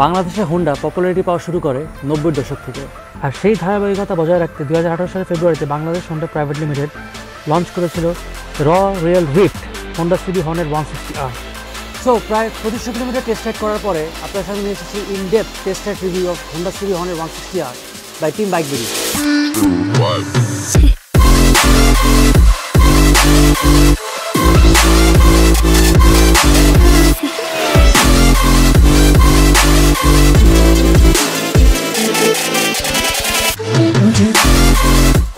বাংলাদেশে Honda popularity পাওয়া শুরু করে 90-এর দশক থেকে, আর সেই ধারাবাহিকতা বজায় রাখতে 2018 সালের ফেব্রুয়ারিতে Bangladesh Honda private limited launch করেছিল রয়্যাল রিফট Honda CB Hornet 160R। So প্রায় 2500 কিলোমিটার টেস্ট রাইড করার পরে আপনার সামনে নিয়ে এসেছি in depth test ride review of Honda CB Hornet 160R by team bike BD.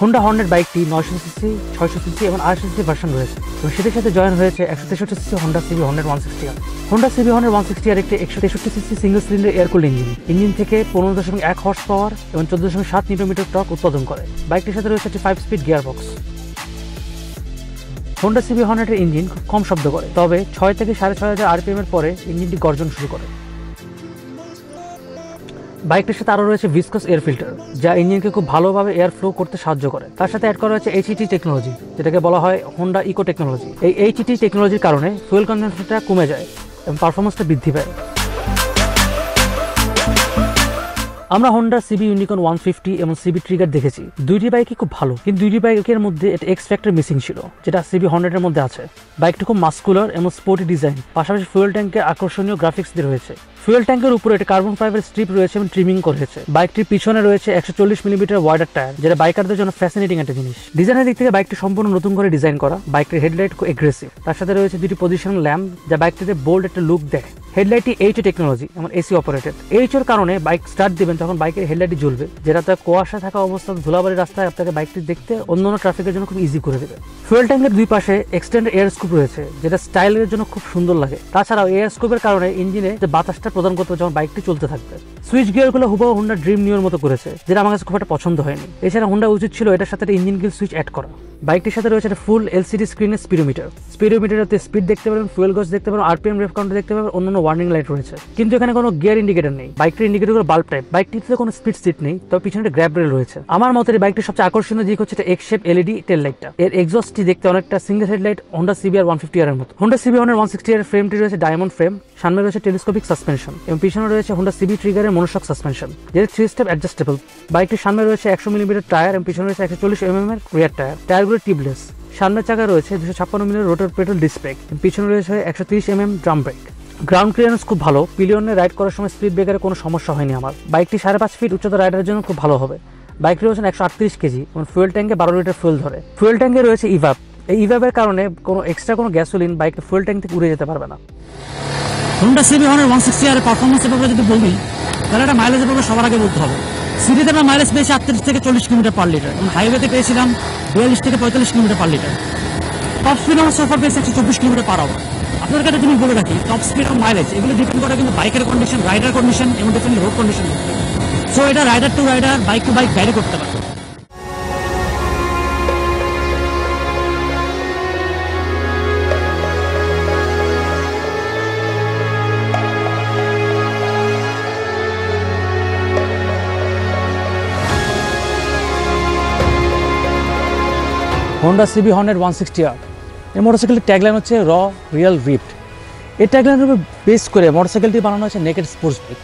Honda Hornet বাইকটি 900 সিসি, 600 সিসি এবং 800 সিসি ভার্সন রয়েছে এবং সেটির সাথে জয়েন হয়েছে 163 CC Honda CB Hornet 160R। Honda CB Hornet 160R একটি 163 CC single cylinder air cooled engine থেকে 15.1 horse power এবং 14.7 নিউটন টর্ক উৎপাদন করে। বাইকটির সাথে রয়েছে একটি 5 speed gear box. Honda CB হর্নেটের ইঞ্জিন খুব কম শব্দ করে, তবে 6 থেকে 6500 RPM এর পরে ইঞ্জিনটি গর্জন শুরু করে। বাইকটির সাথে আরও রয়েছে ভিসকস এয়ার ফিল্টার, যা ইঞ্জিনকে খুব ভালোভাবে এয়ার ফ্লো করতে সাহায্য করে। তার সাথে অ্যাড করা হয়েছে HET টেকনোলজি, যেটাকে বলা হয় হোন্ডা ইকো টেকনোলজি। এই HET টেকনোলজির কারণে ফুয়েল কনজাম্পশনটা কমে যায় এবং পারফরমেন্সটা বৃদ্ধি পায়। আমরা হোন্ডা সিবি ইউনিকর্ন 150 এবং সিবি ট্রিগার দেখেছি, দুইটি বাইকই খুব ভালো, কিন্তু দুইটি বাইকের মধ্যে একটা এক্স ফ্যাক্টর মিসিং ছিল, যেটা সিবি হর্নেটের মধ্যে আছে। বাইকটি খুব মাস্কুলার এবং স্পোর্টি ডিজাইন, পাশাপাশি ফুয়েল ট্যাঙ্কের আকর্ষণীয় গ্রাফিক্স দিয়ে রয়েছে। ফুয়েল ট্যাঙ্কের উপরে একটা কার্বন ফাইবার স্ট্রিপ রয়েছে এবং ট্রিমিং করেছে। বাইকটির পিছনে রয়েছে 140 মিলিমিটার ওয়াইডার টায়ার, যেটা বাইকারদের জন্য ফ্যাসিনেটিং একটা জিনিস। ডিজাইনের দিক থেকে বাইকটি সম্পূর্ণ নতুন করে ডিজাইন করা। বাইকটির হেডলাইট খুব এগ্রেসিভ, তার সাথে রয়েছে দুটি পজিশনাল ল্যাম্প, যা বাইকটিতে বোল্ড একটা লুক দেয়। হেডলাইটটি HO টেকনোলজি এবং AC অপারেটেড। HOর কারণে বাইক স্টার্ট দিবেন তখন বাইকের হেডলাইটটি জ্বলবে, যেটা তার কুয়াশা থাকা অবস্থায় ধুলাবাড়ি রাস্তায় আপনাকে বাইকটি দেখতে অন্যান্য ট্রাফিকের জন্য খুব ইজি করে দেবে। ফুয়েল ট্যাঙ্কের দুই পাশে এক্সটেন্ডেড এয়ার স্কুপ রয়েছে, যেটা স্টাইলের জন্য খুব সুন্দর লাগে। তাছাড়াও এয়ার স্কুপের কারণে ইঞ্জিনে যে বাতাসটা প্রদান করতে যখন বাইকটি চলতে থাকবে। সুইচ গিয়ারগুলো হুবহু হোন্ডা ড্রিম নিউর মতো করেছে, যেটা আমার কাছে খুব একটা পছন্দ হয়নি। এছাড়া হোন্ডা উচিত ছিল এটার সাথে একটা ইঞ্জিন গিল সুইচ অ্যাড করা। বাইকটির সাথে রয়েছে একটা ফুল LCD স্ক্রিনের স্পিডোমিটারে স্পিড দেখতে পাবেন, ফুয়েল গজ দেখতে পাবেন, RPM রেফ কাউন্টার দেখতে পাবেন, অন্যান্য ওয়ার্নিং লাইট রয়েছে। কিন্তু এখানে কোনো গিয়ার ইন্ডিকেটর নেই। বাইকটির ইন্ডিকেটরগুলো বাল্ব টাইপ। বাইকটিতে কোনো স্পিড সিট নেই, তবে পিছনে গ্র্যাব রেল রয়েছে। আমার মতে এই বাইকটির সবচেয়ে আকর্ষণীয় দিক হচ্ছে এক্স শেপ LED টেল লাইটটা। এর এক্সস্টটি দেখতে অনেকটা single headlight Honda CBR 150R এর মতো। হোন্ডা CBR 160R এর ফ্রেমটি রয়েছে ডায়মন্ড ফ্রেম, সামনে রয়েছে টেলিস্কোপিক সাসপেনশন এবং পিছনে রয়েছে হোন্ডা সিবি ট্রিগারের মনোশক সাসপেনশন, যেটা 3 স্টেপ অ্যাডজাস্টেবল। বাইকটির সামনে রয়েছে 100 মিলিমিটার টায়ার এবং পিছনে রয়েছে 140 mm এর রিয়ার টায়ার। টায়ারগুলো টিউবলেস। সামনের চাকায় রয়েছে 256 millimetre rotor pedal disc brake, পিছনে রয়েছে 130 mm drum brake. Ground clearance খুব ভালো। পিলিয়নে রাইড করার সময় স্পিড ব্রেকারে কোনো সমস্যা হয়নি আমার। বাইকটি 5.5 ফিট উচ্চতা রাইডারের জন্য খুব ভালো হবে। বাইকটি রয়েছে 138 কেজি এবং ফুয়েল ট্যাঙ্কে 12 লিটার ফুয়েল ধরে। ফুয়েল ট্যাঙ্কে রয়েছে ইভাপ। এই ইভাপের কারণে কোনো এক্সট্রা কোনো গ্যাসোলিন বাইকটা ফুয়েল ট্যাঙ্ক থেকে উড়ে যেতে পারবে না। হোন্ডা সিবি হর্নেট 160R এর পারফরমেন্সের ব্যাপারে যদি বলি, তাহলে এটা মাইলেজের ব্যাপারে সবার আগে বলতে হবে। সিটিতে আমরা মাইলেজ পেয়েছি 38 থেকে 40 কিলোমিটার পার লিটার এবং হাইওয়েতে পেয়েছিলাম 42 থেকে 45 kilometre per litre. Top speed আমরা সোফার পেয়েছি 124 কিলোমিটার পার আওয়ার। আপনাদের কাছে জিনিস বলে রাখি, টপ স্পিড এবং মাইলেজ এগুলো ডিপেন্ড করে কিন্তু বাইকের কন্ডিশন, রাইডার কন্ডিশন এবং ডিপেন্ড রোড কন্ডিশন। সো এটা rider to rider, bike to bike vary করতে পারে। হোন্ডা সিবি হর্নেট 160R এই মোটরসাইকেলটির ট্যাগলাইন হচ্ছে রয়্যাল রিফট। এই ট্যাগলাইনের উপর বেস করে মোটরসাইকেলটি বানানো হয়েছে naked sports bike.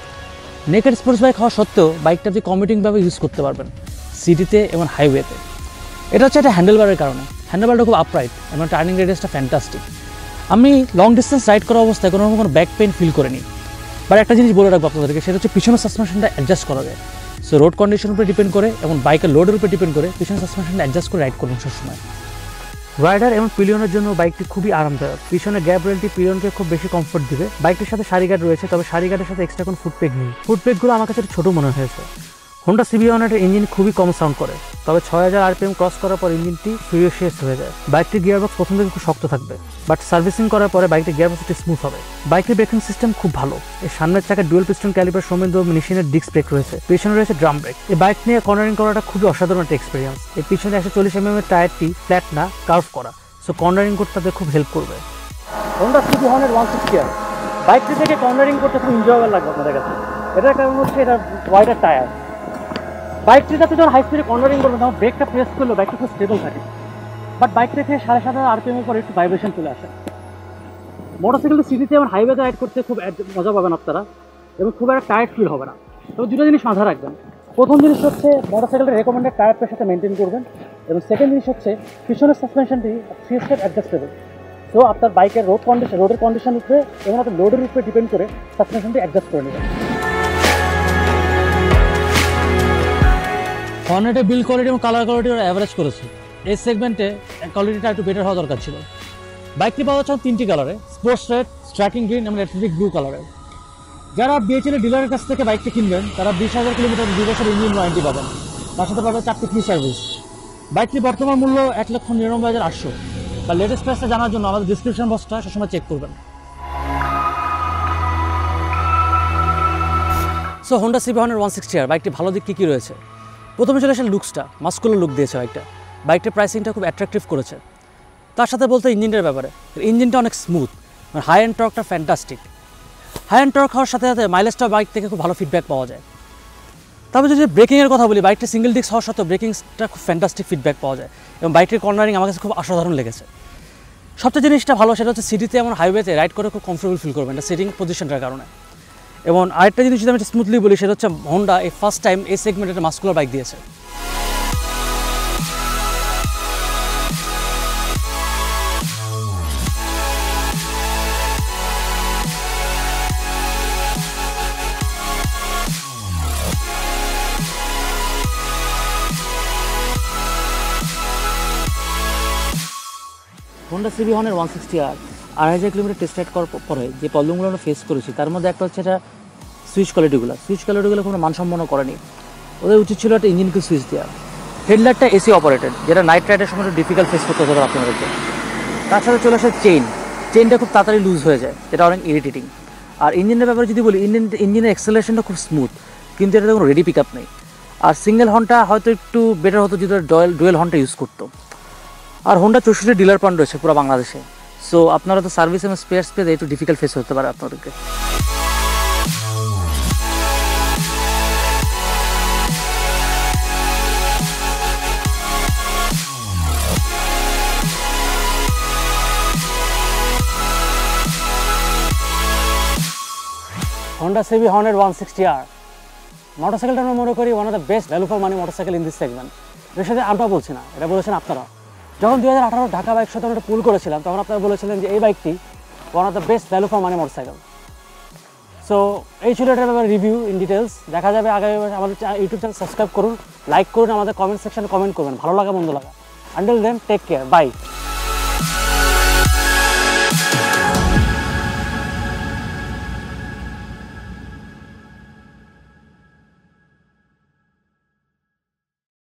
Naked sports bike হওয়া সত্ত্বেও বাইকটা আপনি কমিউটিংভাবে ইউজ করতে পারবেন সিটিতে এবং হাইওয়েতে। এটা হচ্ছে একটা হ্যান্ডেলবারের কারণে। হ্যান্ডেলবারটা খুব আপরাইট এবং টার্নিং রেডিয়াসটা ফ্যান্টাস্টিক। আমি লং ডিস্টেন্স রাইড করা অবস্থায় কোনো ব্যাক পেইন ফিল করিনি। বাট একটা জিনিস বলে রাখবো আপনাদেরকে, সেটা হচ্ছে পিছনের সাসপেনশনটা অ্যাডজাস্ট করা যায়। সো রোড কন্ডিশনের উপরে ডিপেন্ড করে এবং বাইকের লোডের উপরে ডিপেন্ড করে পিছনের সাসপেনশনটা অ্যাডজাস্ট করে রাইড করুন সবসময়। রাইডার এবং পিলিয়নের জন্য বাইকটি খুবই আরামদায়ক। পিছনে গ্যাপ রেলটি পিলিয়নকে খুব বেশি কমফোর্ট দিবে। বাইকটির সাথে সারি গার্ড রয়েছে, তবে সারি গার্ডের সাথে এক্সট্রা কোনো ফুটপেক নেই। ফুটপেকগুলো আমার কাছে ছোট মনে হয়েছে। হোন্ডা সিবি হর্নেটের ইঞ্জিন খুবই কম সাউন্ড করে, তবে 6000 RPM ক্রস করার পর ইঞ্জিনটি ফিউরিয়াস হয়ে যায়। বাইকটির গিয়ারবক্স প্রথম থেকে খুব শক্ত থাকবে, বাট সার্ভিসিং করার পরে বাইকটির গিয়ারবক্স একটু স্মুথ হবে। বাইকের ব্রেকিং সিস্টেম খুব ভালো। এর সামনের চাকায় ডুয়েল পিস্টন ক্যালিপার সমৃদ্ধ মেশিনের ডিস্ক ব্রেক রয়েছে, পিছনে রয়েছে ড্রাম ব্রেক। এই বাইক নিয়ে কর্নারিং করাটা খুবই অসাধারণ একটা এক্সপিরিয়েন্স। এই পিছনে 140 mm এর টায়ারটি ফ্ল্যাট না, কার্ভ করা, সো কর্নারিং করতে তাদের খুব হেল্প করবে। হোন্ডা সিবি হর্নেট 160R বাইকটি থেকে কর্নারিং করতে খুব এনজয়েবল লাগবে আপনাদের কাছে। এটার কারণ হচ্ছে এটা ওয়াইডার টায়ার। বাইকটি যাতে যখন হাই স্পিডে কর্নারিং করবে তখন ব্রেকটা প্রেস করলেও বাইকটা খুব স্টেবল থাকে, বাট বাইক থেকে 7.5 RPM এর পরে একটু ভাইব্রেশন চলে আসে। মোটরসাইকেলটি সিটিতে এবং হাইওয়েতে রাইড করতে খুব মজা পাবেন আপনারা। এবং খুব একটা টায়ার্ড ফিল হবে না। তবে দুটো জিনিস মাথায় রাখবেন। প্রথম জিনিস হচ্ছে মোটরসাইকেলের রেকমেন্ডেড টায়ার প্রেশারটা মেনটেন করবেন, এবং সেকেন্ড জিনিস হচ্ছে পিছনের সাসপেনশনটি 3 স্টেপ অ্যাডজাস্টেবল। সো আপনার বাইকের রোডের কন্ডিশন উপরে এবং আপনার লোডের উপরে ডিপেন্ড করে সাসপেনশনটি অ্যাডজাস্ট করে নেবেন। হর্নেটের বিল্ড কোয়ালিটি এবং কালার কোয়ালিটি ওরা অ্যাভারেজ করেছে। এই সেগমেন্টে কোয়ালিটিটা একটু বেটার হওয়া দরকার ছিল। বাইকটি পাওয়া যাচ্ছে 3টি কালারে, স্পোর্টস রেড, স্ট্রাইকিং গ্রিন এবং অ্যাথলেটিক ব্লু কালারে। যারা বিএচএল ডিলারের কাছ থেকে বাইকটি কিনবেন তারা 20,000 কিলোমিটার 2 বছর ইঞ্জিন ওয়ারেন্টি পাবেন, তার সাথে পাবেন 4টি ফ্রি সার্ভিস। বাইকটির বর্তমান মূল্য 1,99,800। বা লেটেস্ট প্রাইসটা জানার জন্য আমাদের ডিসক্রিপশন বক্সটা সবসময় চেক করবেন। সো হোন্ডা সিবি 160R বাইকটি ভালো দিক কী কী রয়েছে? প্রথমে চলে আসে লুকসটা, মাস্কুলার লুক দিয়েছে বাইকটা। বাইকটার প্রাইসিংটা খুব অ্যাট্রাকটিভ করেছে। তার সাথে বলতে ইঞ্জিনটার ব্যাপারে, ইঞ্জিনটা অনেক স্মুথ, মানে হাই অ্যান্ড টর্কটা ফ্যান্টাস্টিক। হাই অ্যান্ড টর্ক হওয়ার সাথে সাথে মাইলেজটা বাইক থেকে খুব ভালো ফিডব্যাক পাওয়া যায়। তবে যদি ব্রেকিংয়ের কথা বলি, বাইকটা সিঙ্গেল ডিস্ক হওয়ার সাথেও ব্রেকিংসটা খুব ফ্যান্টাস্টিক ফিডব্যাক পাওয়া যায়, এবং বাইকটির কর্নারিং আমার কাছে খুব অসাধারণ লেগেছে। সবচেয়ে জিনিসটা ভালো সেটা হচ্ছে সিটিতে এবং হাইওয়েতে রাইড করে খুব কমফোর্টেবল ফিল করবেন, এটা সিটিং পজিশনটার কারণে। এবং আরেকটা জিনিস যদি আমি স্মুথলি বলি সেটা হচ্ছে হোন্ডা এই ফার্স্ট টাইম এই সেগমেন্টে একটা মাস্কুলার বাইক দিয়েছে। Honda CB 160R 2,500 kilometre test ride করার পরে যে প্রবলেমগুলো আমরা ফেস করেছি তার মধ্যে একটা হচ্ছে এটা সুইচ কোয়ালিটিগুলো কোনো মানসম্পন্ন করেনি। ওদের উচিত ছিল একটা ইঞ্জিনকে সুইচ দেওয়া। হেডলাইটটা এসি অপারেটেড, যেটা নাইট রাইডের সময় ডিফিকাল্ট ফেস করতে হতে পারে আপনাদেরকে। তার সাথে চলে আসে চেইনটা খুব তাড়াতাড়ি লুজ হয়ে যায়, যেটা অনেক ইরিটেটিং। আর ইঞ্জিনের ব্যাপারে যদি বলি, ইঞ্জিনের অ্যাক্সেলারেশনটা খুব স্মুথ, কিন্তু এটাতে কোনো রেডি পিক আপ নেই। আর সিঙ্গেল হর্নটা হয়তো একটু বেটার হতো যদি ডুয়েল হর্নটা ইউজ করতো। আর হোন্ডা 64 ডিলার পয়েন্ট রয়েছে পুরো বাংলাদেশে। সো আপনারা তো সার্ভিস এবং স্পেয়ার্স পেতে একটু ডিফিকাল্ট ফেস হতে পারে আপনাদেরকে। হোন্ডা সিবি 160R মোটরসাইকেলটা আমরা মনে করি one of the best value for money motorcycle in this segment. এর সাথে আমরা বলছি না, এটা বলেছেন আপনারা। যখন 2018 ঢাকা বাইক সাথে আমরা পুল করেছিলাম তখন আপনারা বলেছিলেন যে এই বাইকটি one of the best value for money motorcycle. So এই ছিল এটার ব্যাপারে রিভিউ ইন ডিটেলস। দেখা যাবে আগামী আমাদের ইউটিউব চ্যানেল সাবস্ক্রাইব করুন, লাইক করুন, আমাদের কমেন্ট সেকশনে কমেন্ট করবেন, ভালো লাগা মন্দ লাগা। Until then take care, by.